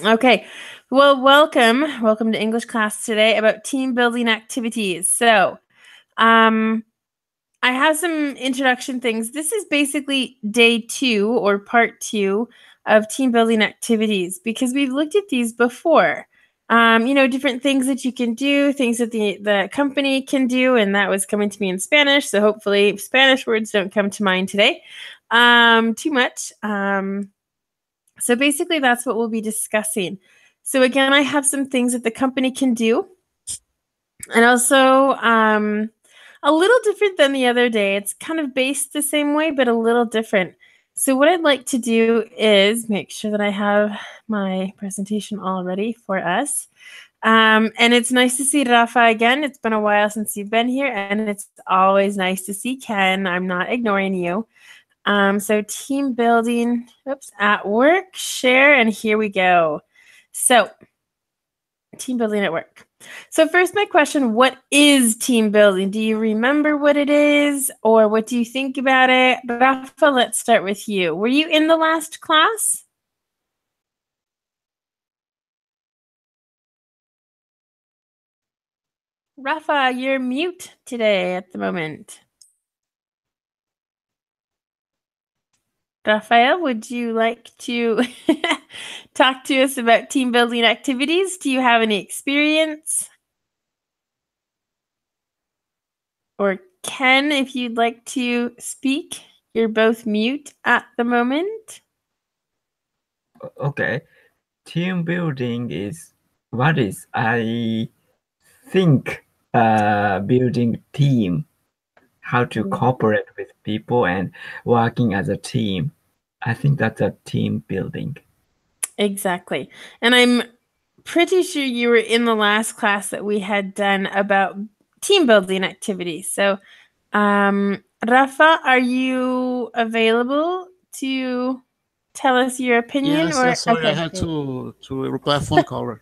Okay, well, welcome to English class today about team building activities. So, I have some introduction things. This is basically day 2 or part 2 of team building activities because we've looked at these before. Different things that you can do, things that the company can do, and that was coming to me in Spanish. So hopefully Spanish words don't come to mind today too much. So basically that's what we'll be discussing. So again, I have some things that the company can do. And also a little different than the other day. It's kind of based the same way, but a little different. So what I'd like to do is make sure that I have my presentation all ready for us. And it's nice to see Rafa again. It's been a while since you've been here, and it's always nice to see Ken. I'm not ignoring you. So team building, at work, share, and here we go. So team building at work. So first, my question, what is team building? Do you remember what it is, or what do you think about it? Rafa, let's start with you. Were you in the last class? Rafa, you're mute today at the moment. Rafael, would you like to talk to us about team building activities? Do you have any experience? Or Ken, if you'd like to speak, you're both mute at the moment. Okay. Team building is what is, I think, building team, how to cooperate with people and working as a team. I think that's a team building. Exactly. And I'm pretty sure you were in the last class that we had done about team building activities. So, Rafa, are you available to tell us your opinion? Yes, or sorry, okay. I had to reply a phone call.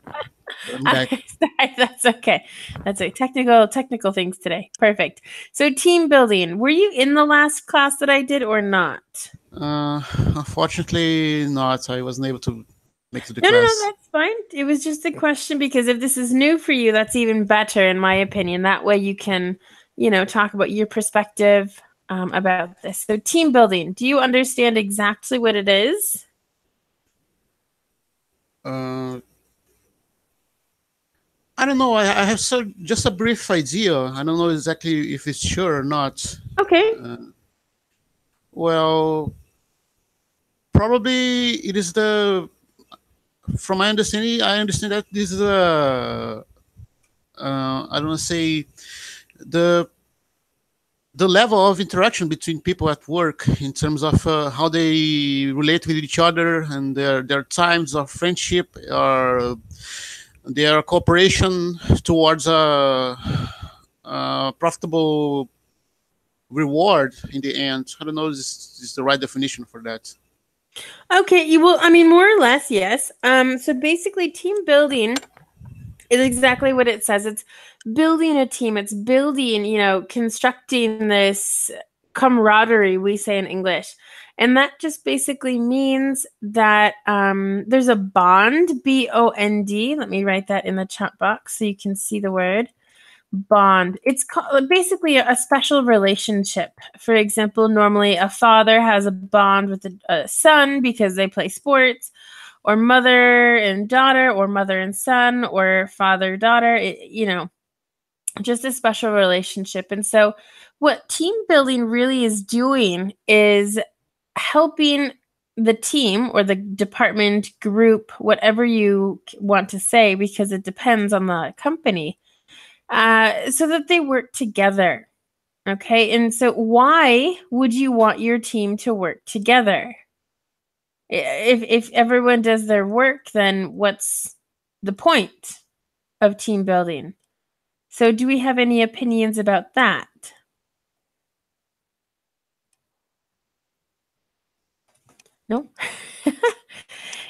I'm back. Sorry, that's okay. That's a technical things today. Perfect. So team building. Were you in the last class that I did or not? Unfortunately, not. I wasn't able to make the No, class. that's fine. It was just a question because if this is new for you, that's even better in my opinion. That way you can, talk about your perspective about this. So team building, do you understand exactly what it is? I don't know. I have just a brief idea. I don't know exactly if it's sure or not. Okay. Well, probably it is from my understanding, I understand that this is I don't want to say the level of interaction between people at work in terms of how they relate with each other and their times of friendship or their cooperation towards a profitable reward in the end. I don't know if this is the right definition for that. Okay, well, I mean, more or less, yes. So basically, team building is exactly what it says. It's building a team. It's building, constructing this camaraderie, we say in English. And that just basically means that there's a bond, B-O-N-D. Let me write that in the chat box so you can see the word. Bond. It's basically a special relationship. For example, normally a father has a bond with a son because they play sports, or mother and daughter, or mother and son, or father daughter. Just a special relationship. And so what team building really is doing is helping the team or the department, group, whatever you want to say, because it depends on the company, so that they work together. Okay. And so why would you want your team to work together? If everyone does their work, then what's the point of team building? So do we have any opinions about that? No?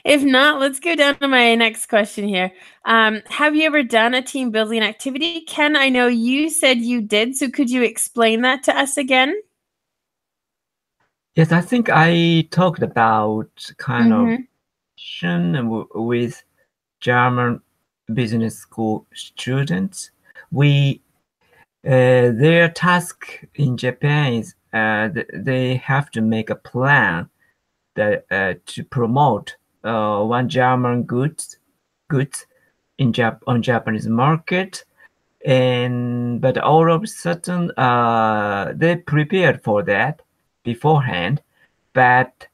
If not, let's go down to my next question here. Have you ever done a team building activity? Ken, I know you said you did, so could you explain that to us again? Yes, I think I talked about kind of with German business school students. Their task in Japan is they have to make a plan that to promote one German goods on Japanese market, and but all of a sudden they prepared for that beforehand, but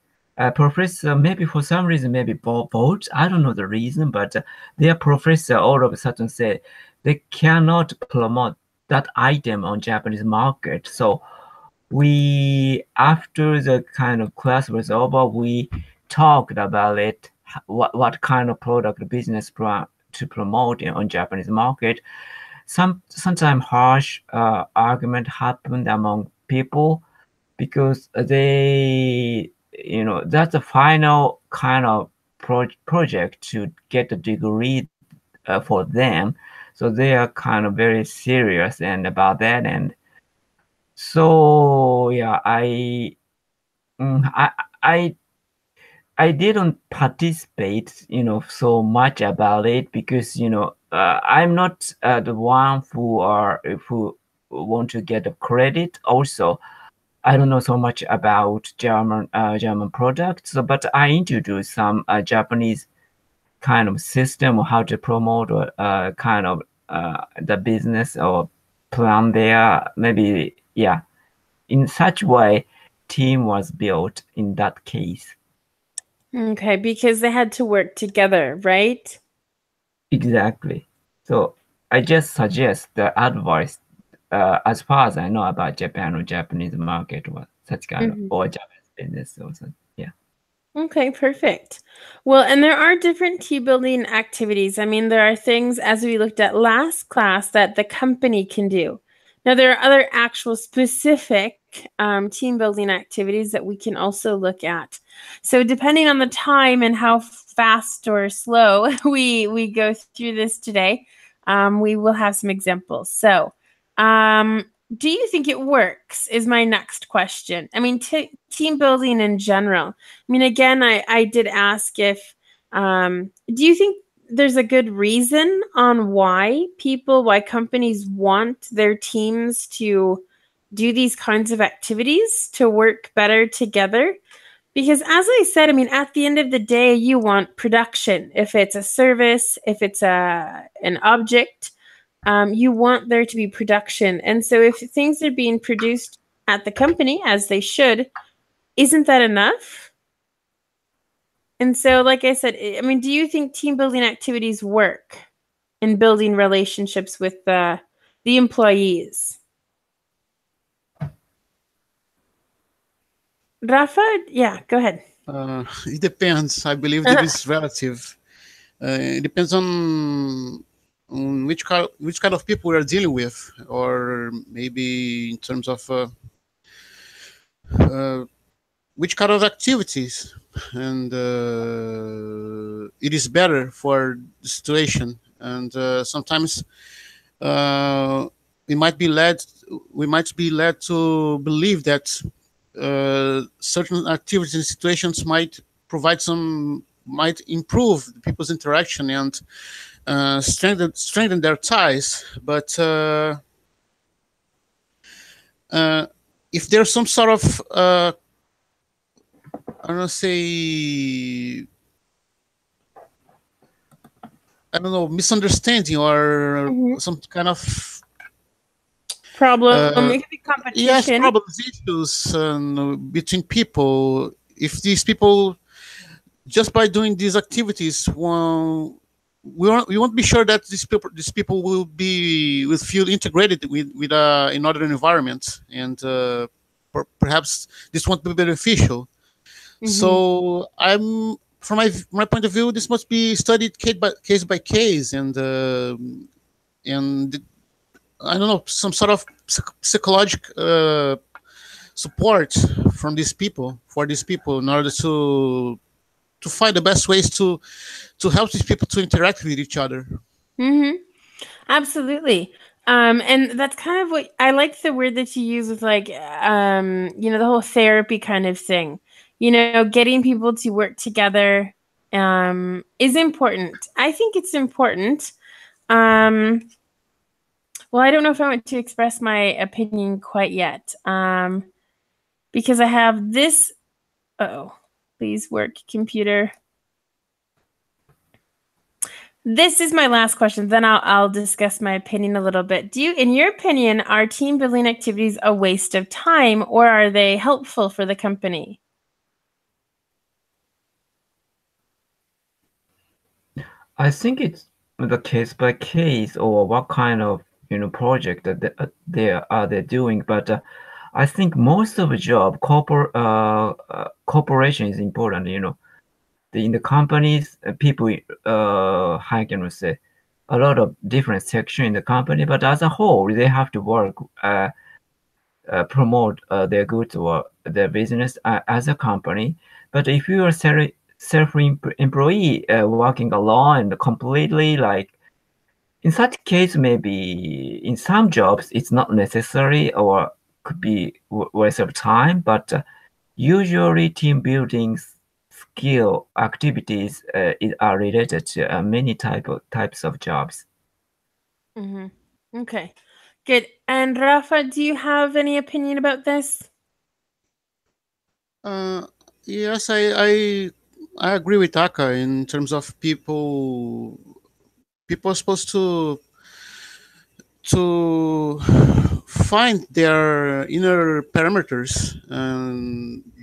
professor, maybe for some reason, maybe both, I don't know the reason, but their professor all of a sudden said they cannot promote that item on Japanese market. So after the kind of class was over, we talked about it, what kind of product business plan to promote on Japanese market. Sometimes harsh argument happened among people because that's the final kind of project to get a degree for them. So they are kind of very serious and about that. And so yeah, mm, I I I didn't participate, so much about it because I'm not the one who want to get the credit. Also, I don't know so much about German products, but I introduced some Japanese kind of system of how to promote or kind of the business or plan there. Maybe yeah, in such way, team was built in that case. Okay, because they had to work together, right? Exactly. So I just suggest the advice as far as I know about Japan or Japanese market or such kind of or Japanese business also. Yeah. Okay, perfect. Well, and there are different team building activities. I mean, there are things, as we looked at last class, that the company can do. Now, there are other actual specific team building activities that we can also look at. So, depending on the time and how fast or slow we go through this today, we will have some examples. So, do you think it works? Is my next question. I mean, team building in general. I mean, again, I did ask if, do you think there's a good reason on why companies want their teams to do these kinds of activities to work better together? Because as I said, I mean, at the end of the day, you want production. If it's a service, if it's an object, you want there to be production. And so if things are being produced at the company as they should, isn't that enough? And so, like I said, I mean, do you think team building activities work in building relationships with the employees? Rafa, yeah, go ahead. It depends. I believe that is relative. It depends on which kind of people we are dealing with, or maybe in terms of which kind of activities, and it is better for the situation. And sometimes we might be led to believe that certain activities and situations might improve people's interaction and strengthen their ties. But if there's some sort of misunderstanding or some kind of problem, it could be competition. Yes, problems, issues between people. If these people, just by doing these activities, we won't be sure that these people will feel integrated with in other environments, and perhaps this won't be beneficial. So from my point of view, this must be studied case by case, and I don't know, some sort of psychological support from these people in order to find the best ways to help these people to interact with each other. Absolutely. And that's kind of what I like, the word that you use with, like, the whole therapy kind of thing, getting people to work together is important. I think it's important. Well, I don't know if I want to express my opinion quite yet, because I have this. Oh, please work, computer. This is my last question. Then I'll discuss my opinion a little bit. In your opinion, are team building activities a waste of time, or are they helpful for the company? I think it's the case by case or what kind of project that they're doing. But I think most of the job cooperation is important. In the companies, people how can we say, a lot of different sections in the company, but as a whole, they have to work promote their goods or their business as a company. But if you are self-employee working alone and completely, like in such case, maybe in some jobs it's not necessary or could be waste of time. But usually team building skill activities are related to many types of jobs. Mm-hmm. Okay, good. And Rafa, do you have any opinion about this? Yes, I agree with Taka in terms of people are supposed to find their inner parameters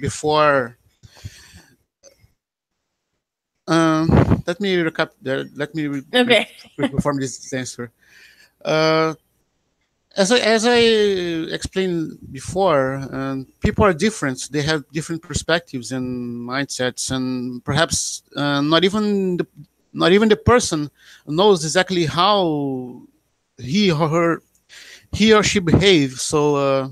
before. Let me recap. Let me Okay. perform this answer. As I explained before, people are different. They have different perspectives and mindsets, and perhaps not even the person knows exactly how he or she behaves. So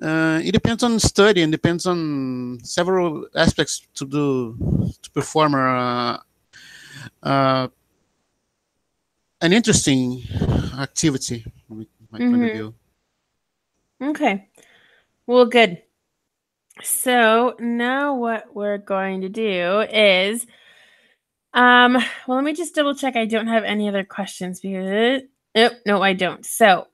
it depends on study and depends on several aspects to perform uh, an interesting activity. With my point of view. Okay. Well, good. So now what we're going to do is, well, let me just double check. I don't have any other questions because, no, I don't. So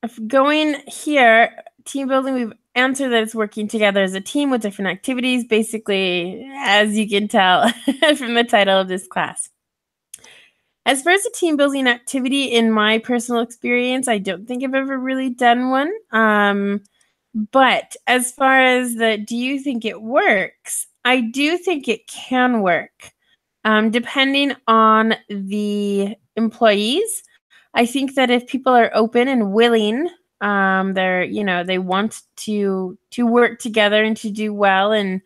if going here, team building, we've answered that it's working together as a team with different activities, basically, as you can tell from the title of this class. As far as a team building activity, in my personal experience, I don't think I've ever really done one. But as far as do you think it works? I do think it can work, depending on the employees. I think that if people are open and willing, they want to work together and to do well, and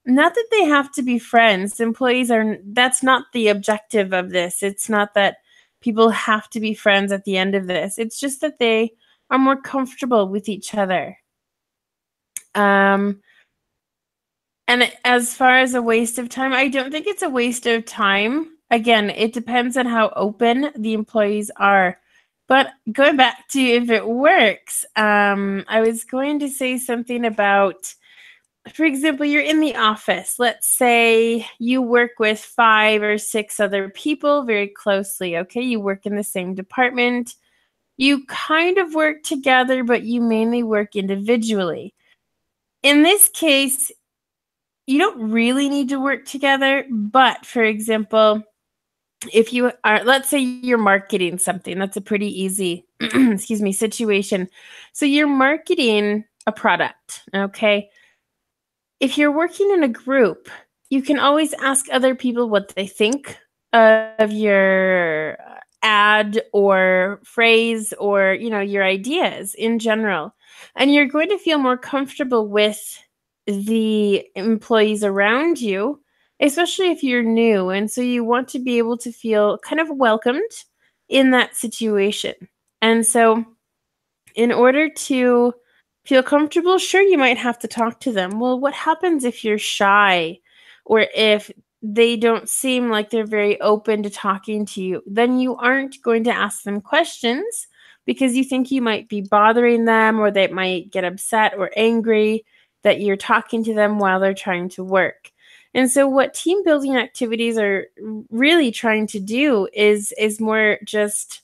not that they have to be friends. Employees that's not the objective of this. It's not that people have to be friends at the end of this. It's just that they are more comfortable with each other. And as far as a waste of time, I don't think it's a waste of time. Again, it depends on how open the employees are. But going back to if it works, I was going to say something about, for example, you're in the office. Let's say you work with 5 or 6 other people very closely, okay? You work in the same department. You kind of work together, but you mainly work individually. In this case, you don't really need to work together, but for example, if you are, let's say you're marketing something, that's a pretty easy, situation. So you're marketing a product, okay? If you're working in a group, you can always ask other people what they think of your ad or phrase or, your ideas in general. And you're going to feel more comfortable with the employees around you, especially if you're new. And so you want to be able to feel kind of welcomed in that situation. And so in order to feel comfortable, sure, you might have to talk to them. Well, what happens if you're shy or if they don't seem like they're very open to talking to you? Then you aren't going to ask them questions because you think you might be bothering them, or they might get upset or angry that you're talking to them while they're trying to work. And so what team building activities are really trying to do is more just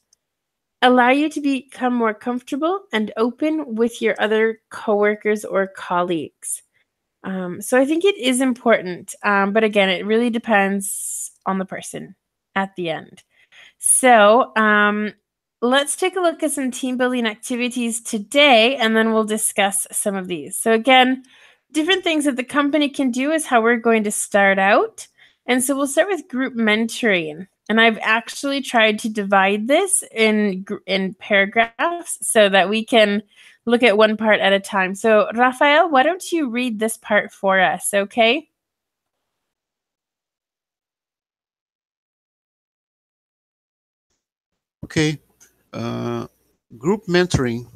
allow you to become more comfortable and open with your other coworkers or colleagues. So I think it is important, but again, it really depends on the person at the end. So let's take a look at some team building activities today, and then we'll discuss some of these. So again, different things that the company can do is how we're going to start out. And so we'll start with group mentoring. And I've actually tried to divide this in paragraphs so that we can look at one part at a time. So Rafael, why don't you read this part for us, okay? Okay. Group mentoring.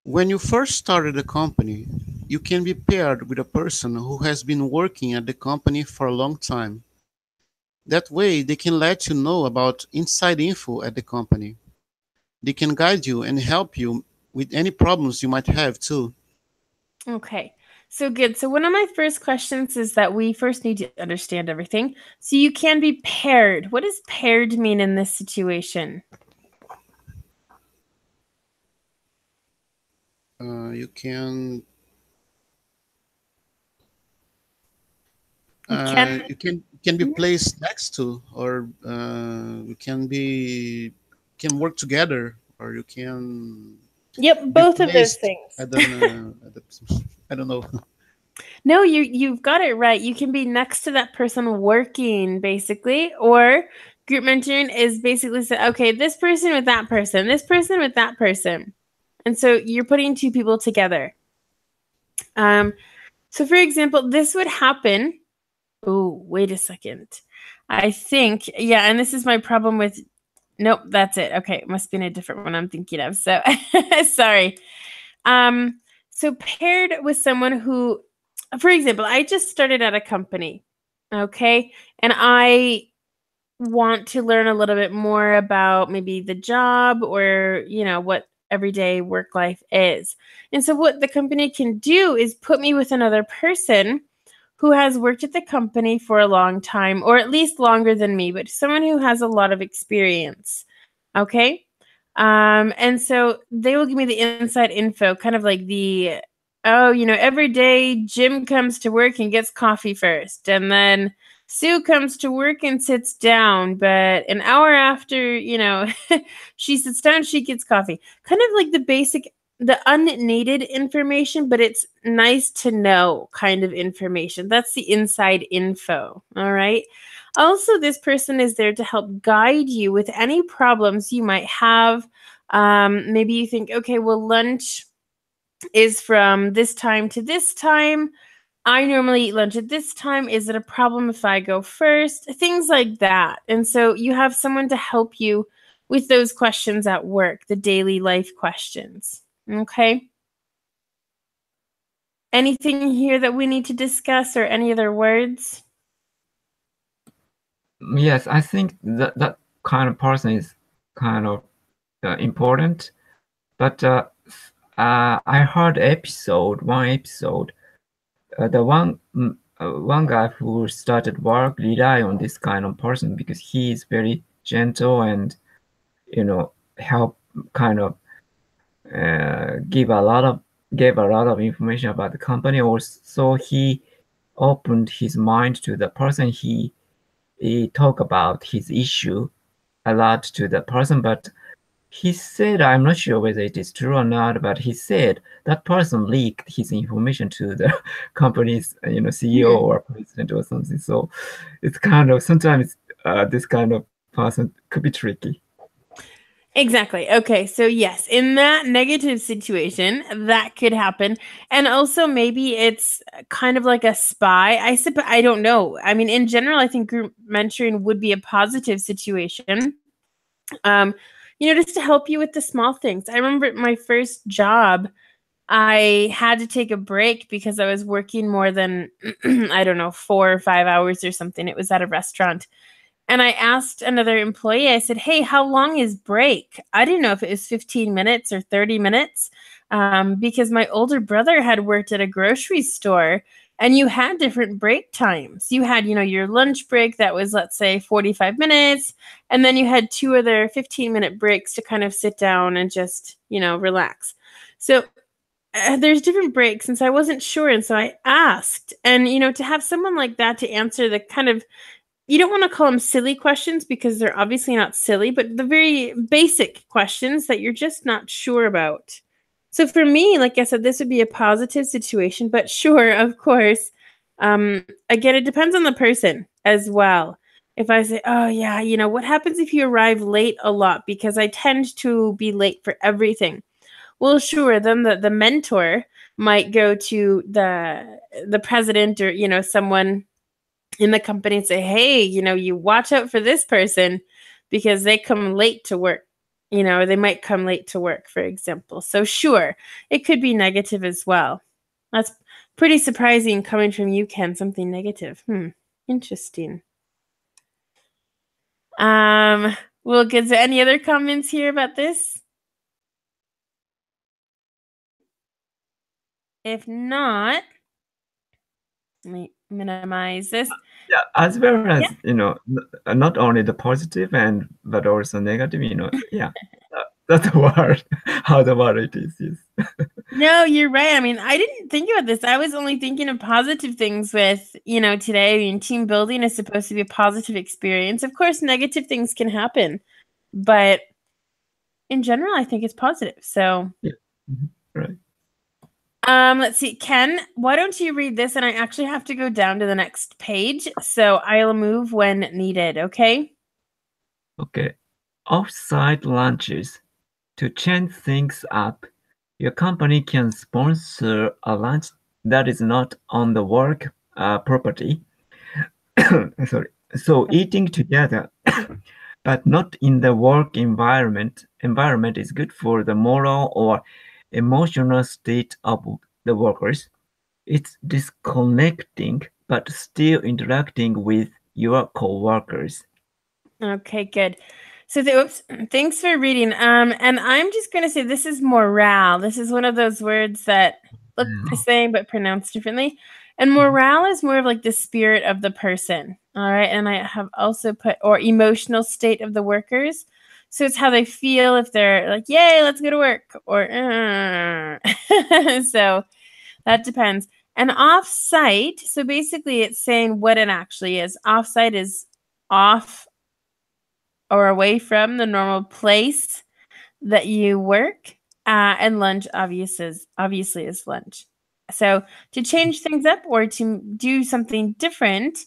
When you first started a company, you can be paired with a person who has been working at the company for a long time. That way, they can let you know about inside info at the company. They can guide you and help you with any problems you might have too. Okay, so good. So one of my first questions is that we first need to understand everything. So you can be paired. What does paired mean in this situation? You can you can be placed next to, or you can work together, or you can Yep, be both of those placed things. at the, I don't know. No, you've got it right. You can be next to that person working, basically, or group mentoring is basically say, okay, this person with that person, this person with that person. And so you're putting two people together. So for example, this would happen. Oh, wait a second. I think, yeah, and this is my problem with, nope, that's it. Okay, it must be in a different one I'm thinking of. So sorry. So paired with someone who, for example, I just started at a company, okay, and I want to learn a little bit more about maybe the job or, what everyday work life is. And so what the company can do is put me with another person who has worked at the company for a long time, or at least longer than me, but someone who has a lot of experience. Okay. And so they will give me the inside info, kind of like every day Jim comes to work and gets coffee first. And then Sue comes to work and sits down, but an hour after, she sits down, she gets coffee. Kind of like the unneeded information, but it's nice to know kind of information. That's the inside info. All right. Also, this person is there to help guide you with any problems you might have. Maybe you think, okay, well, lunch is from this time to this time. I normally eat lunch at this time. Is it a problem if I go first? Things like that. And so you have someone to help you with those questions at work, the daily life questions. Okay. Anything here that we need to discuss or any other words? Yes, I think that kind of person is kind of important. But I heard one episode, the one guy who started work rely on this kind of person because he is very gentle and help kind of gave a lot of information about the company. Also, he opened his mind to the person. He talked about his issue a lot to the person, but he said, I'm not sure whether it is true or not, but he said that person leaked his information to the company's, CEO or president or something. So it's kind of sometimes this kind of person could be tricky. Exactly. Okay. So yes, in that negative situation, that could happen. And also maybe it's kind of like a spy. I don't know. I mean, in general, I think group mentoring would be a positive situation. Just to help you with the small things. I remember my first job, I had to take a break because I was working more than, I don't know, 4 or 5 hours or something. It was at a restaurant. And I asked another employee, I said, hey, how long is break? I didn't know if it was 15 minutes or 30 minutes because my older brother had worked at a grocery store and you had different break times. You had, your lunch break that was, let's say, 45 minutes, and then you had 2 other 15-minute breaks to kind of sit down and just, relax. So there's different breaks, and so I wasn't sure, and so I asked. And, to have someone like that to answer the kind of, you don't want to call them silly questions because they're obviously not silly, but the very basic questions that you're just not sure about. So for me, like I said, this would be a positive situation, but sure, of course. Again, it depends on the person as well. If I say, oh yeah, what happens if you arrive late a lot? Because I tend to be late for everything. Well, sure, then the mentor might go to the president or, someone in the company and say, hey, you watch out for this person because they come late to work, or they might come late to work, for example. So sure, it could be negative as well. That's pretty surprising coming from you, Ken, something negative. Interesting. Well, good. So any other comments here about this? If not, let me minimize this. Yeah, as well as not only the positive but also negative. Yeah, that's the word. How the word it is. Yes. No, you're right. I mean, I didn't think about this. I was only thinking of positive things with, today. I mean, team building is supposed to be a positive experience. Of course, negative things can happen, but in general, I think it's positive. So, yeah. Right. Let's see, Ken, why don't you read this? And I actually have to go down to the next page, so I'll move when needed. Okay. Okay. Off-site lunches. To change things up, your company can sponsor a lunch that is not on the work property. Sorry. So eating together, but not in the work environment is good for the moral or emotional state of the workers. It's disconnecting, but still interacting with your coworkers. Okay, good. So, thanks for reading. And I'm just going to say this is morale. This is one of those words that look the same but pronounced differently. And morale is more of like the spirit of the person. All right. And I have also put, or emotional state of the workers. So it's how they feel if they're like, yay, let's go to work, or so that depends. And off-site, so basically it's saying what it actually is. Off-site is off or away from the normal place that you work, and lunch obviously is lunch. So to change things up or to do something different,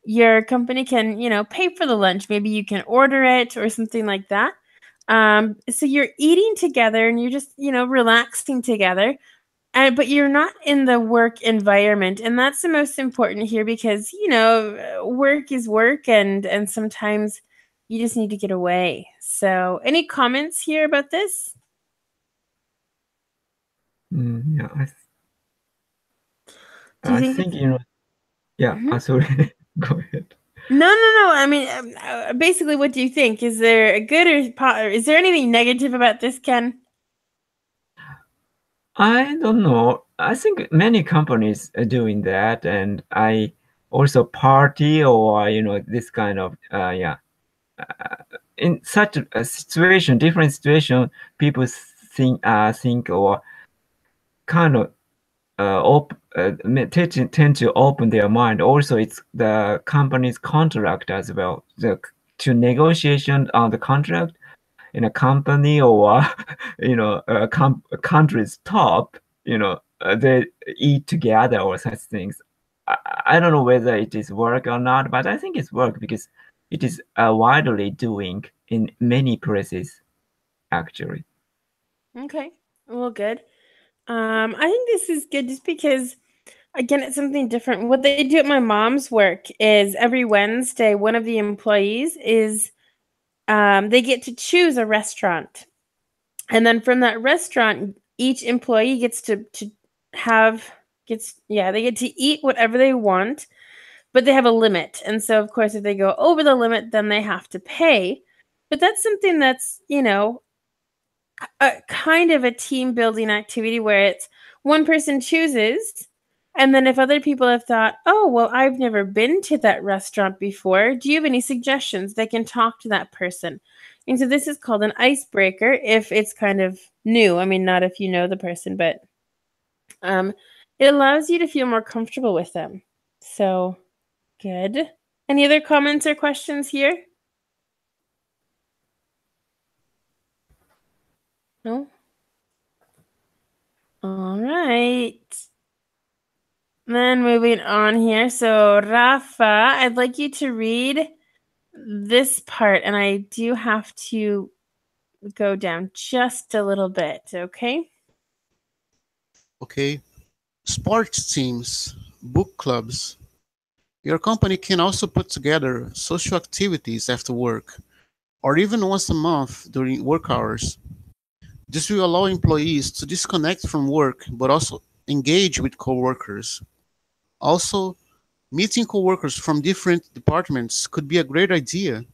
your company can, pay for the lunch. Maybe you can order it or something like that. So you're eating together and you're just, relaxing together. But you're not in the work environment, and that's the most important here because work is work, and sometimes you just need to get away. So, any comments here about this? Yeah, Do you I think think yeah. Mhm. Sorry, go ahead. No. I mean, basically, what do you think? Is there a good or is there anything negative about this, Ken? I don't know. I think many companies are doing that, and I also party or this kind of yeah. In such a situation, different situation, people think or kind of tend to open their mind. Also, it's the company's contract as well. To negotiation on the contract in a company or a country's top, they eat together or such things. I don't know whether it is work or not, but I think it's work because it is widely doing in many places actually. Okay, well, good. I think this is good just because, again, it's something different. What they do at my mom's work is every Wednesday, one of the employees is they get to choose a restaurant. And then from that restaurant, each employee gets to they get to eat whatever they want, but they have a limit. And so, of course, if they go over the limit, then they have to pay. But that's something that's, a kind of a team building activity where it's one person chooses And then if other people have thought, oh, well, I've never been to that restaurant before, do you have any suggestions? They can talk to that person. And so this is called an icebreaker if it's kind of new. I mean, not if you know the person, but it allows you to feel more comfortable with them. So good. Any other comments or questions here? No? All right. Then moving on here. So Rafa, I'd like you to read this part, and I do have to go down just a little bit, okay? Okay. Sports teams, book clubs. Your company can also put together social activities after work, or even once a month during work hours. This will allow employees to disconnect from work but also engage with coworkers. Also, meeting coworkers from different departments could be a great idea.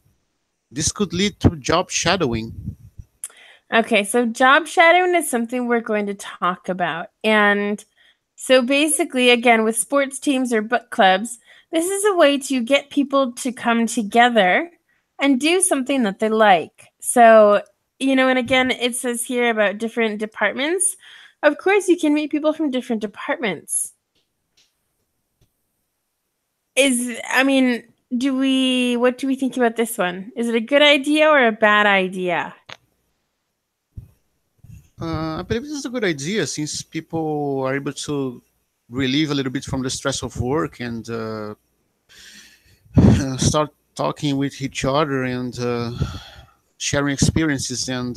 This could lead to job shadowing. Okay, so job shadowing is something we're going to talk about. And so basically, again, with sports teams or book clubs, this is a way to get people to come together and do something that they like. So, and again, it says here about different departments. Of course, you can meet people from different departments. What do we think about this one? Is it a good idea or a bad idea? I believe this is a good idea since people are able to relieve a little bit from the stress of work and start talking with each other and sharing experiences and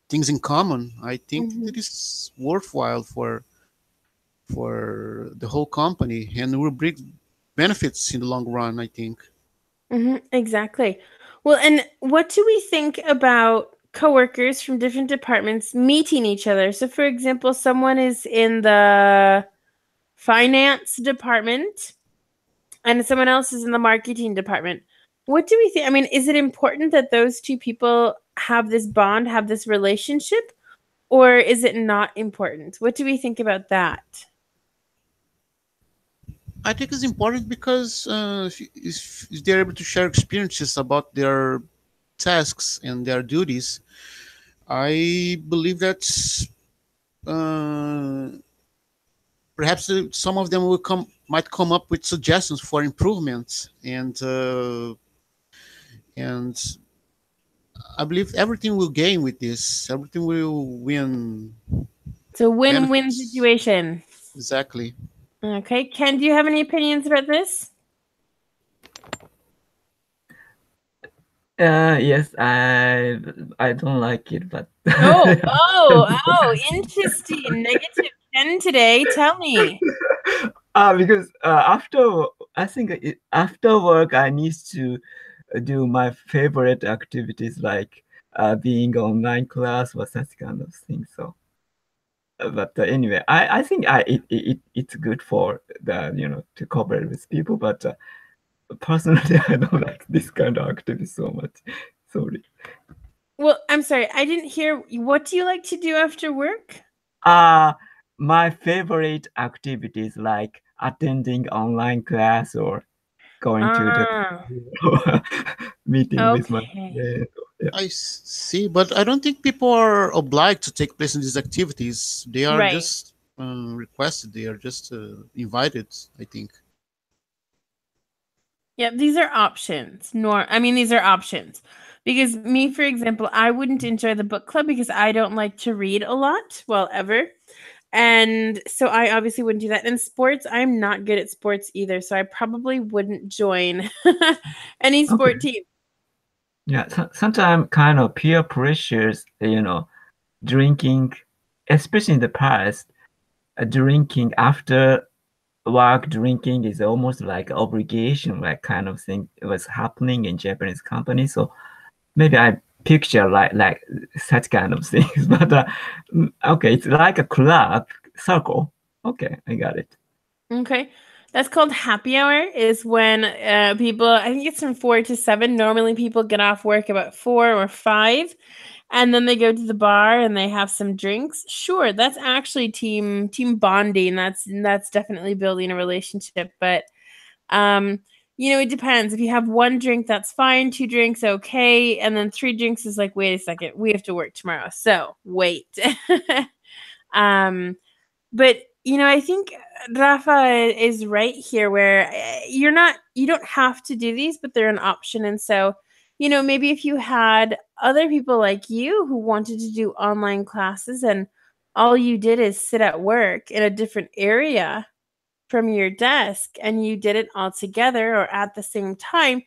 things in common. I think it is worthwhile for the whole company and will bring benefits in the long run, I think. Exactly. Well, and what do we think about coworkers from different departments meeting each other? So, for example, someone is in the finance department and someone else is in the marketing department. What do we think? I mean, is it important that those two people have this bond, have this relationship, or is it not important? What do we think about that? I think it's important because if they're able to share experiences about their tasks and their duties, I believe that uh, perhaps some of them might come up with suggestions for improvements, and I believe everything will gain with this. Everything will win. It's a win-win Benefits. situation. Exactly. Okay. Ken, do you have any opinions about this? Yes, I don't like it, but Interesting. Negative 10 today. Tell me. because after work I need to do my favorite activities like being online class or such kind of thing. So, but anyway, I think it's good for the to cooperate with people, but personally I don't like this kind of activity so much. Sorry. Well, I'm sorry. I didn't hear. What do you like to do after work? My favorite activities like attending online class or going to the meeting with my friend. Yeah. I see, but I don't think people are obliged to take place in these activities. They are Right. just requested. They are just invited, I think. Yeah, these are options. These are options. Because me, for example, I wouldn't enjoy the book club because I don't like to read a lot, well, ever. And so I obviously wouldn't do that. In sports, I'm not good at sports either. So I probably wouldn't join any sport team. Yeah, sometimes kind of peer pressures, drinking, especially in the past, drinking after work, drinking is almost like obligation, like kind of thing was happening in Japanese companies. So maybe I picture like such kind of things, but okay, it's like a club circle. Okay, I got it. Okay. That's called happy hour, is when people, I think it's from 4 to 7. Normally people get off work about 4 or 5. and then they go to the bar and they have some drinks. Sure, that's actually team bonding. That's definitely building a relationship. But it depends. If you have one drink, that's fine. 2 drinks, okay. And then 3 drinks is like, wait a second, we have to work tomorrow. So wait. But I think Rafa is right here where you don't have to do these, but they're an option. And so, maybe if you had other people like you who wanted to do online classes and all you did is sit at work in a different area from your desk and you did it all together or at the same time,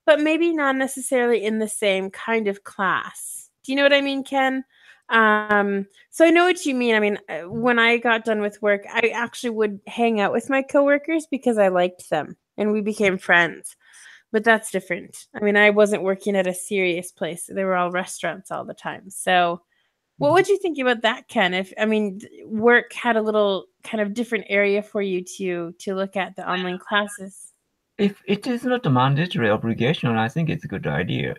but maybe not necessarily in the same kind of class. Do you know what I mean, Ken? So I know what you mean. I mean, when I got done with work, I actually would hang out with my coworkers because I liked them and we became friends. But that's different. I mean, I wasn't working at a serious place. They were all restaurants all the time. So what would you think about that, Ken? If work had a little kind of different area for you to look at the online classes. If it is not a mandatory obligation, I think it's a good idea.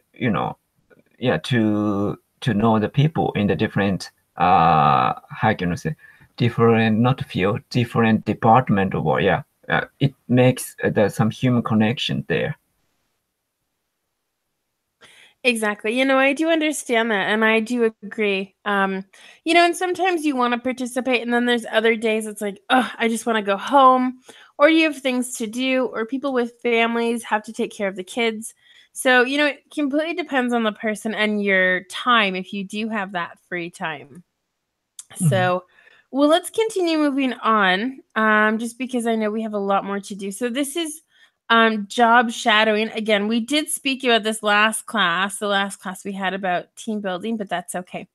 To know the people in the different how can I say, different, not field, different department of work. Yeah, it makes some human connection there. Exactly. I do understand that and I do agree. And sometimes you want to participate and then there's other days it's like, oh, I just want to go home, or you have things to do, or people with families have to take care of the kids. So, it completely depends on the person and your time if you do have that free time. So, well, let's continue moving on, just because I know we have a lot more to do. So this is job shadowing. Again, we did speak about this the last class we had about team building, but that's okay.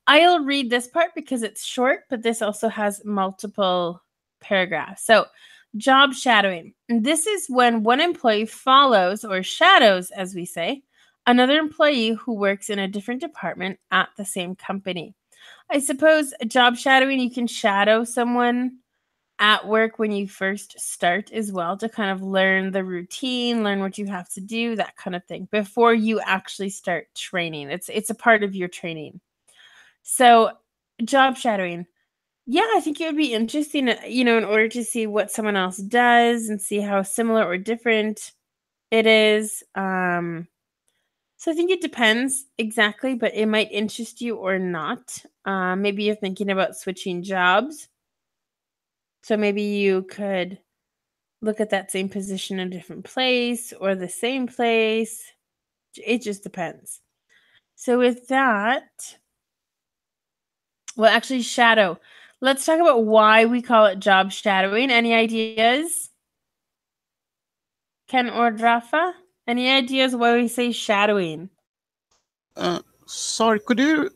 I'll read this part because it's short, but this also has multiple paragraphs. So job shadowing. This is when one employee follows or shadows, as we say, another employee who works in a different department at the same company. I suppose job shadowing, you can shadow someone at work when you first start as well to kind of learn the routine, learn what you have to do, that kind of thing, before you actually start training. It's a part of your training. So job shadowing. Yeah, I think it would be interesting, in order to see what someone else does and see how similar or different it is. So I think it depends exactly, but it might interest you or not. Maybe you're thinking about switching jobs. So maybe you could look at that same position in a different place or the same place. It just depends. So with that, well, actually, shadow. Let's talk about why we call it job shadowing. Any ideas? Ken or Rafa? Any ideas why we say shadowing? Sorry, could you?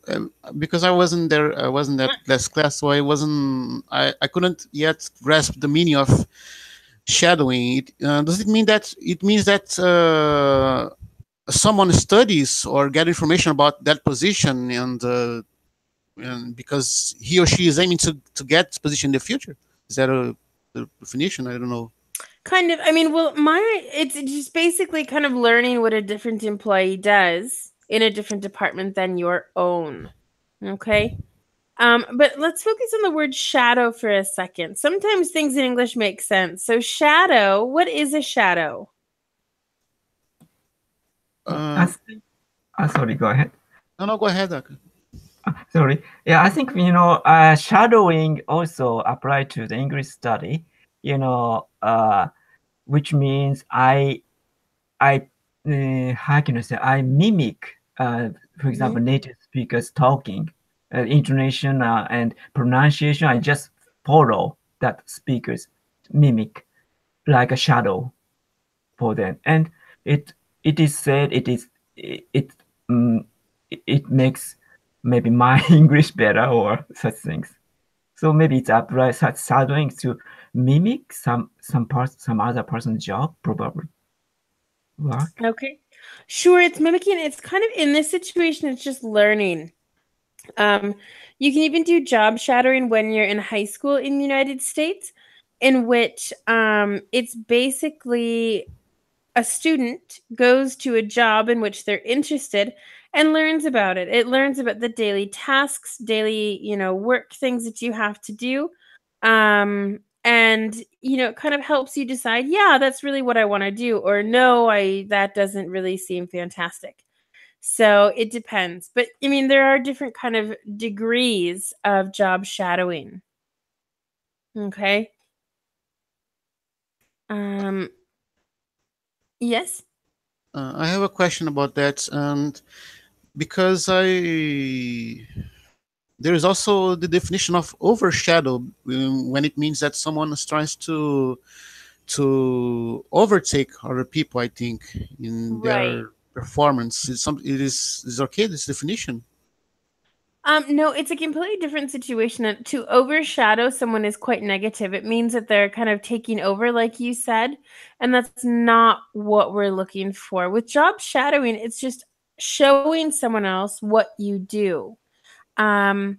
Because I wasn't there. I wasn't at last class, so I couldn't yet grasp the meaning of shadowing. Does it mean that someone studies or get information about that position, and because he or she is aiming to get this position in the future? Is that a definition? I don't know. Kind of. I mean, well, it's just basically kind of learning what a different employee does in a different department than your own. Okay. But let's focus on the word shadow for a second. Sometimes things in English make sense. So shadow, what is a shadow? Sorry, go ahead. No, go ahead. Sorry. Yeah, I think, shadowing also apply to the English study, which means how can I say, I mimic, for example, native speakers talking, intonation and pronunciation. I just follow that speakers mimic like a shadow for them. And it is said it makes maybe my English better or such things. So maybe it's applied such shadowing to mimic some other person's job, probably. Work. Okay. Sure, it's mimicking. It's kind of in this situation, it's just learning. You can even do job shadowing when you're in high school in the United States, in which it's basically a student goes to a job in which they're interested and learns about it. It learns about the daily tasks, daily, work things that you have to do. And it kind of helps you decide, yeah, that's really what I want to do, or no, that doesn't really seem fantastic. So it depends. But I mean, there are different kind of degrees of job shadowing. Okay. Yes. I have a question about that, and because there is also the definition of overshadow, when it means that someone tries to overtake other people. I think in Right. their performance, is okay. This definition. No, it's a completely different situation. And to overshadow someone is quite negative. It means that they're kind of taking over, like you said, and that's not what we're looking for. With job shadowing, it's just showing someone else what you do. Um,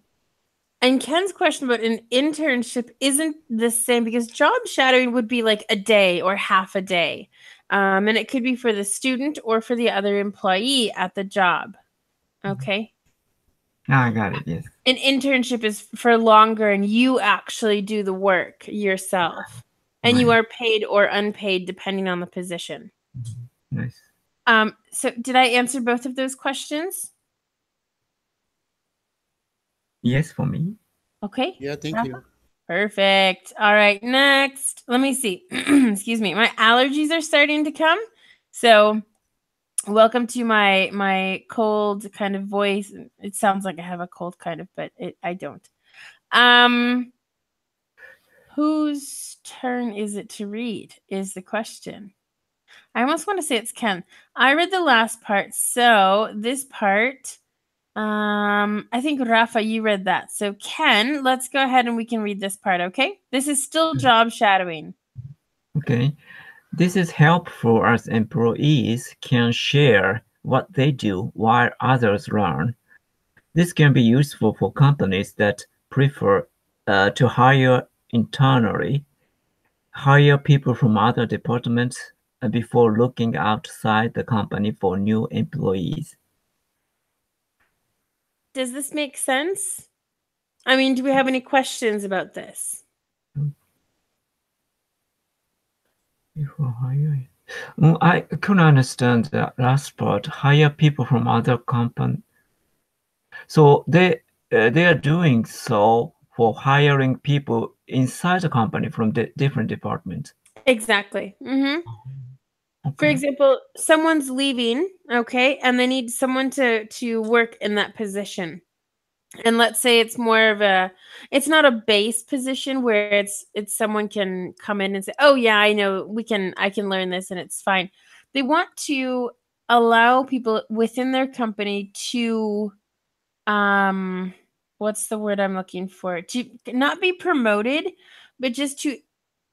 and Ken's question about an internship isn't the same, because job shadowing would be like a day or half a day. And it could be for the student or for the other employee at the job. Okay. I got it. Yes. An internship is for longer, and you actually do the work yourself, and you Right. are paid or unpaid depending on the position. Nice. So did I answer both of those questions? Yes, for me. Okay. Yeah, thank you. Perfect. All right, next. Let me see. Excuse me. My allergies are starting to come. So welcome to my cold kind of voice. It sounds like I have a cold kind of, but I don't. Whose turn is it to read is the question. I almost want to say it's Ken. I read the last part, so this part, I think Rafa, you read that. So Ken, let's go ahead and we can read this part, okay? This is still job shadowing. Okay. This is helpful as employees can share what they do while others learn. This can be useful for companies that prefer to hire internally, hire people from other departments before looking outside the company for new employees. Does this make sense? I mean, do we have any questions about this? Before hiring. I couldn't understand the last part. Hire people from other company. So they are doing so for hiring people inside the company from the different departments. Exactly. For Okay. example, someone's leaving, okay, and they need someone to work in that position. And let's say it's more of it's not a base position where it's someone can come in and say, oh yeah, I know, I can learn this and it's fine. They want to allow people within their company to what's the word I'm looking for, to not be promoted, but just to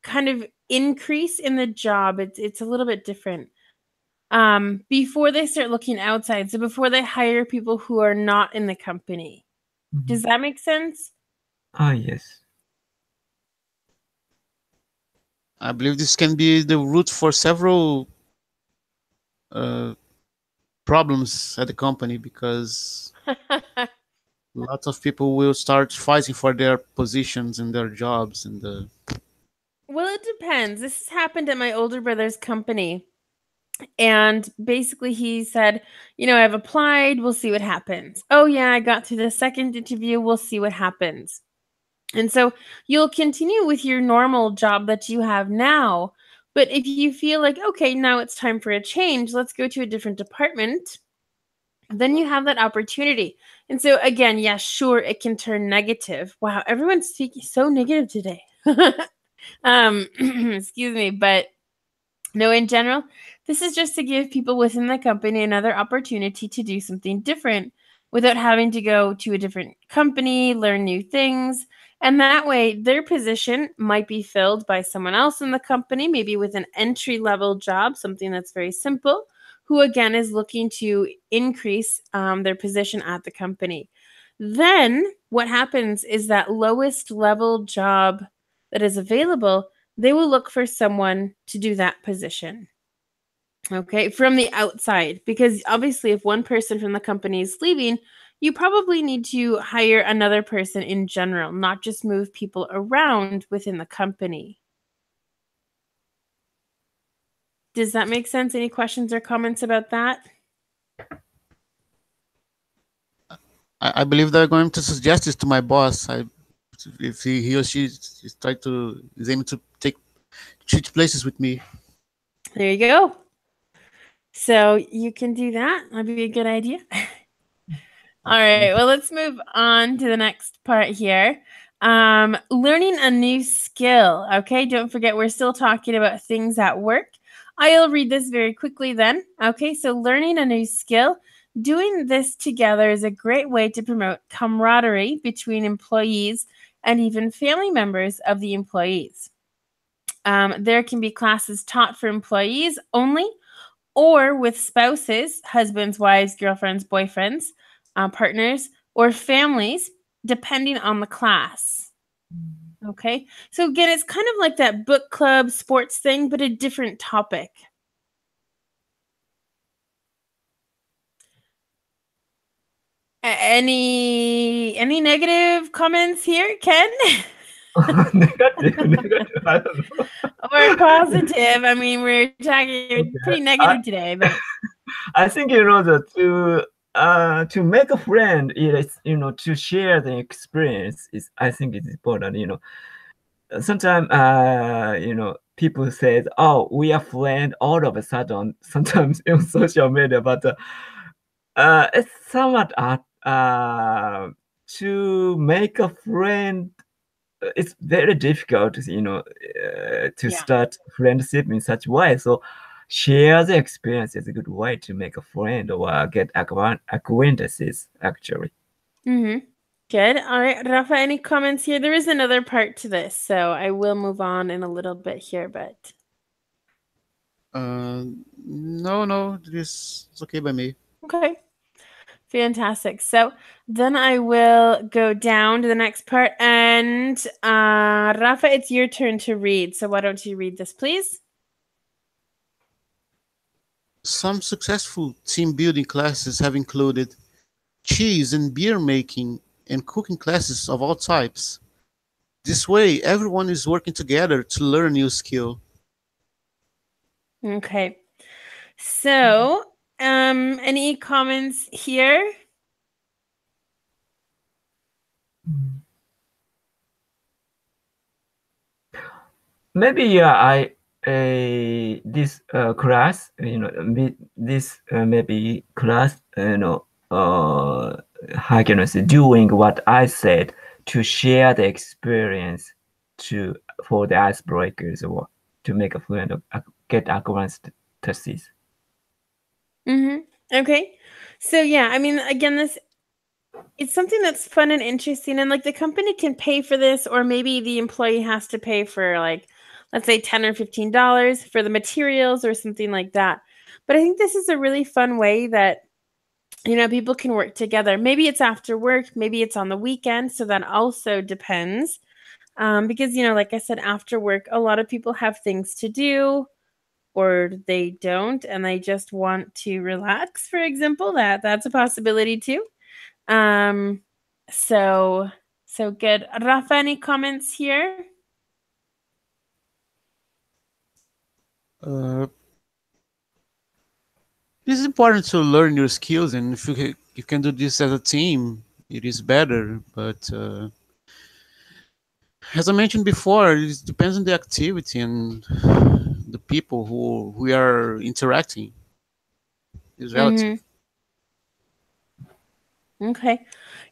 kind of increase in the job. It's a little bit different. Before they start looking outside, so before they hire people who are not in the company. Does that make sense? Yes. I believe this can be the root for several problems at the company, because lots of people will start fighting for their positions and their jobs and the. Well, it depends. This has happened at my older brother's company. And basically he said, I've applied, we'll see what happens. Oh yeah, I got through the second interview, we'll see what happens. And so you'll continue with your normal job that you have now. But if you feel like, okay, now it's time for a change, let's go to a different department, then you have that opportunity. And so again, yeah, sure, it can turn negative. Wow, everyone's speaking so negative today. Excuse me, but no, in general, this is just to give people within the company another opportunity to do something different without having to go to a different company, learn new things. And that way, their position might be filled by someone else in the company, maybe with an entry level job, something that's very simple, who again is looking to increase their position at the company. Then, what happens is that lowest level job that is available, they will look for someone to do that position. Okay, from the outside, because obviously if one person from the company is leaving, you probably need to hire another person in general, not just move people around within the company. Does that make sense? Any questions or comments about that? I believe they're going to suggest this to my boss. If he or she is aiming to switch places with me. There you go. So you can do that. That'd be a good idea. All right. Well, let's move on to the next part here. Learning a new skill. Okay. Don't forget, we're still talking about things at work. I'll read this very quickly then. Okay. So learning a new skill. Doing this together is a great way to promote camaraderie between employees and even family members of the employees. There can be classes taught for employees only or with spouses, husbands, wives, girlfriends, boyfriends, partners, or families, depending on the class. Okay. So again, it's kind of like that book club sports thing, but a different topic. Any negative comments here, Ken? Negative. I don't know. Or positive? I mean, we're talking pretty negative today, but I think to make a friend is to share the experience is I think it's important. Sometimes people say, oh, we are friends all of a sudden sometimes in social media, but it's somewhat to make a friend. It's very difficult, to start friendship in such way. So share the experience is a good way to make a friend or get acquaintances, actually. mm-hmm. Good. All right, Rafa, any comments here? There is another part to this, so I will move on in a little bit here, but No, this is okay by me. okay. Fantastic. So then I will go down to the next part, and Rafa, it's your turn to read. So why don't you read this, please? Some successful team building classes have included cheese and beer making and cooking classes of all types. This way, everyone is working together to learn a new skill. Okay. So, any comments here? Maybe this class, this maybe class, how can I say, doing what I said to share the experience for the icebreakers or to make a friend or get acquaintances. Okay. So yeah, I mean, again, it's something that's fun and interesting, and like the company can pay for this, or maybe the employee has to pay for, like, let's say $10 or $15 for the materials or something like that. But I think this is a really fun way that people can work together. Maybe it's after work, maybe it's on the weekend, so that also depends. Because like I said, after work, a lot of people have things to do or they don't, and they just want to relax, for example. That's a possibility too. Um, so good. Rafa, any comments here? It is important to learn your skills, and if you can do this as a team, it is better. But as I mentioned before, it depends on the activity and the people who we are interacting. It's relative. Okay.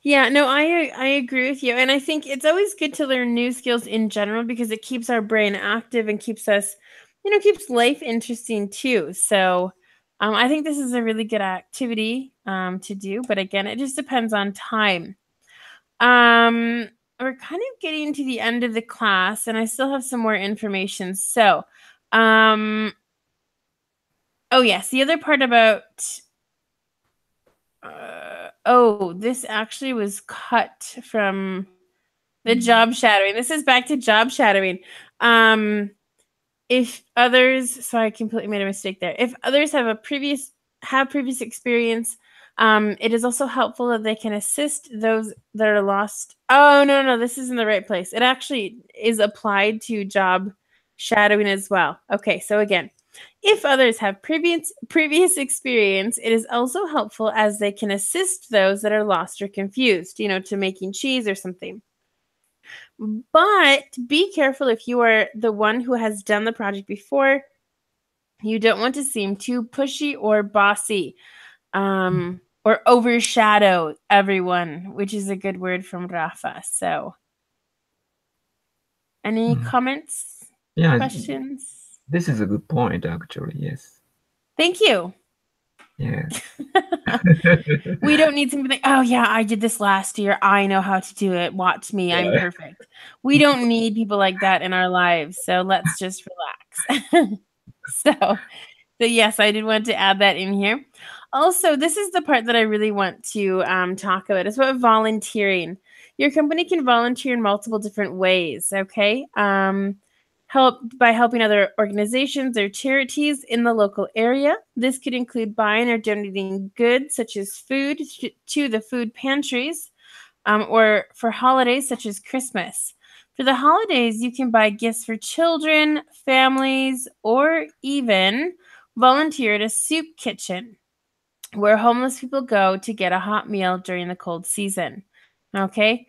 Yeah, no, I agree with you. And I think it's always good to learn new skills in general because it keeps our brain active and keeps us, keeps life interesting too. So I think this is a really good activity to do. But again, it just depends on time. We're kind of getting to the end of the class and I still have some more information. So, oh yes, the other part about this actually was cut from the job shadowing. This is back to job shadowing. if others, so I completely made a mistake there. If others have previous experience, it is also helpful that they can assist those that are lost. Oh, no, this isn't the right place. It actually is applied to job shadowing as well. Okay, so again, if others have previous experience, it is also helpful as they can assist those that are lost or confused, to making cheese or something. But be careful if you are the one who has done the project before. You don't want to seem too pushy or bossy, or overshadow everyone, which is a good word from Rafa. So, any comments? Yeah, Questions? this is a good point, actually. Yes. Thank you. Yeah. We don't need somebody like, oh yeah, I did this last year. I know how to do it. Watch me. I'm perfect. We don't need people like that in our lives. So let's just relax. So yes, I did want to add that in here. Also, this is the part that I really want to talk about. It's about volunteering. Your company can volunteer in multiple different ways. Okay. Helping other organizations or charities in the local area. This could include buying or donating goods such as food to the food pantries, or for holidays such as Christmas. For the holidays, you can buy gifts for children, families, or even volunteer at a soup kitchen where homeless people go to get a hot meal during the cold season. Okay?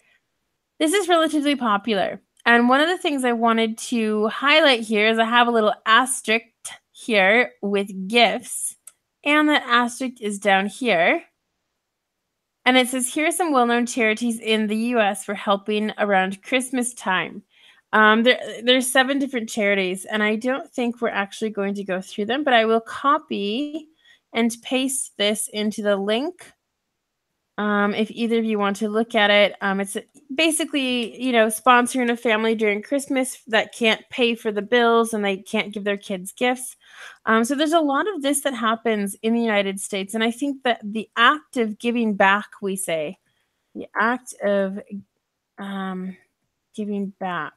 This is relatively popular. And one of the things I wanted to highlight here is I have a little asterisk here with gifts, and that asterisk is down here. And it says, here are some well-known charities in the U.S. for helping around Christmas time. There's 7 different charities, and I don't think we're actually going to go through them, but I will copy and paste this into the link. If either of you want to look at it, it's basically, sponsoring a family during Christmas that can't pay for the bills and they can't give their kids gifts. So there's a lot of this that happens in the United States. And I think that the act of giving back, the act of giving back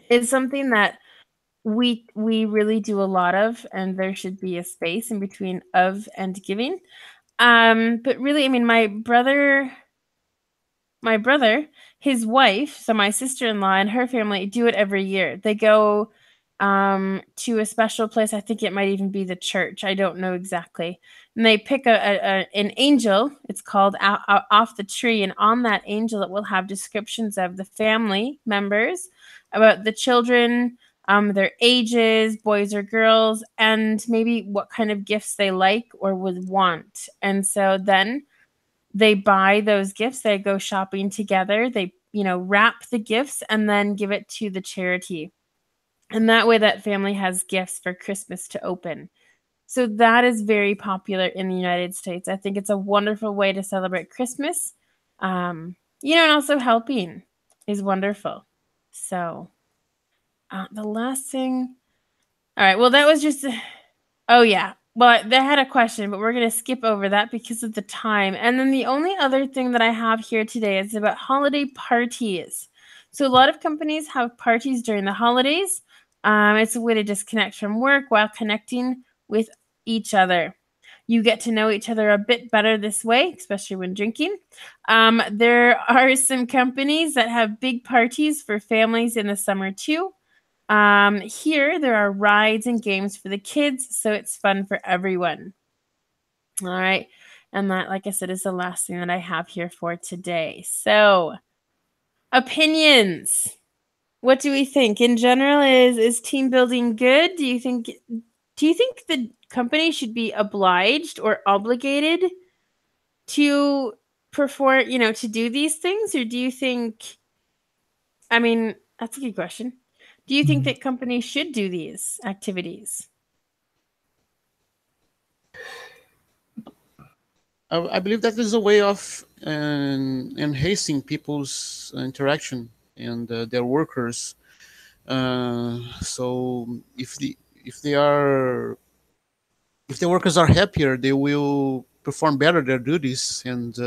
is something that we really do a lot of, and there should be a space in between of and giving. But really, I mean, my brother, his wife, so my sister-in-law and her family do it every year. They go to a special place. I think it might even be the church. I don't know exactly. And they pick an angel. It's called off the tree, and on that angel, it will have descriptions of the family members, about the children, their ages, boys or girls, and maybe what kind of gifts they like or would want. And so then they buy those gifts. They go shopping together. They, wrap the gifts and then give it to the charity. And that way that family has gifts for Christmas to open. So that is very popular in the United States. I think it's a wonderful way to celebrate Christmas. And also helping is wonderful. So the last thing. All right. Well, that was just. Oh, yeah. Well, they had a question, but we're going to skip over that because of the time. And then the only other thing that I have here today is about holiday parties. So a lot of companies have parties during the holidays. It's a way to disconnect from work while connecting with each other. You get to know each other a bit better this way, especially when drinking. There are some companies that have big parties for families in the summer too. Here there are rides and games for the kids, so it's fun for everyone. All right. And that, like I said, is the last thing that I have here for today. So, opinions. What do we think? In general, is team building good? Do you think the company should be obliged or obligated to perform, to do these things? Or do you think, I mean, that's a good question. Do you think that companies should do these activities? I believe that is a way of enhancing people's interaction and their workers. So if the workers are happier, they will perform better their duties, and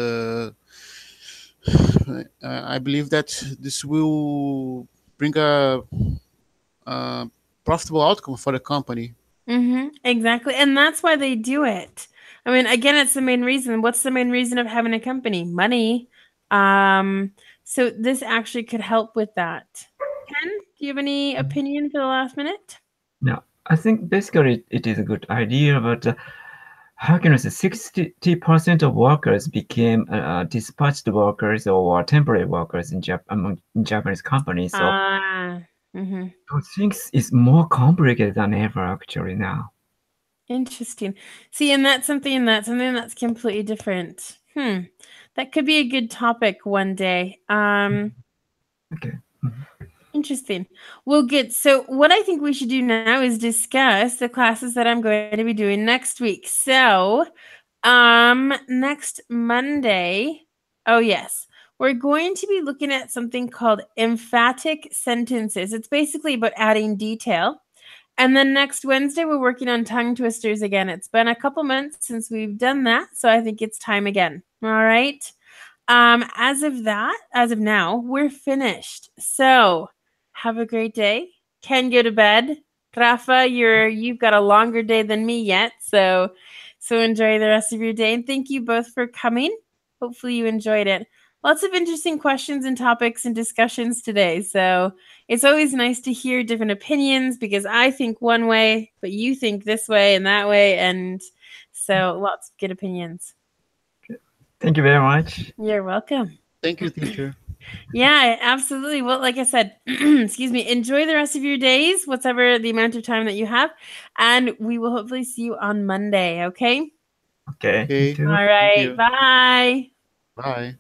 I believe that this will bring a profitable outcome for the company. Exactly. And that's why they do it. I mean, again, it's the main reason. What's the main reason of having a company? Money. So this actually could help with that. Ken, do you have any opinion for the last minute? No, I think basically it is a good idea, but how can I say 60% of workers became dispatched workers or temporary workers in Japanese companies. So things is more complicated than ever actually now. Interesting. See, and that's something that's completely different. That could be a good topic one day. Okay. Interesting. Well, good. So what I think we should do now is discuss the classes that I'm going to be doing next week. So, next Monday, oh yes, we're going to be looking at something called emphatic sentences. It's basically about adding detail. And then next Wednesday, we're working on tongue twisters again. It's been a couple months since we've done that, so I think it's time again. All right. As of now, we're finished. So have a great day. Ken, go to bed. Rafa, you've got a longer day than me yet, so enjoy the rest of your day. And thank you both for coming. Hopefully you enjoyed it. Lots of interesting questions and topics and discussions today. So it's always nice to hear different opinions because I think one way, but you think this way and that way. And so lots of good opinions. Thank you very much. You're welcome. Thank you, teacher. Yeah, absolutely. Well, like I said, excuse me, enjoy the rest of your days, whatever the amount of time that you have. And we will hopefully see you on Monday. Okay. Okay. Okay. All right. Bye. Bye.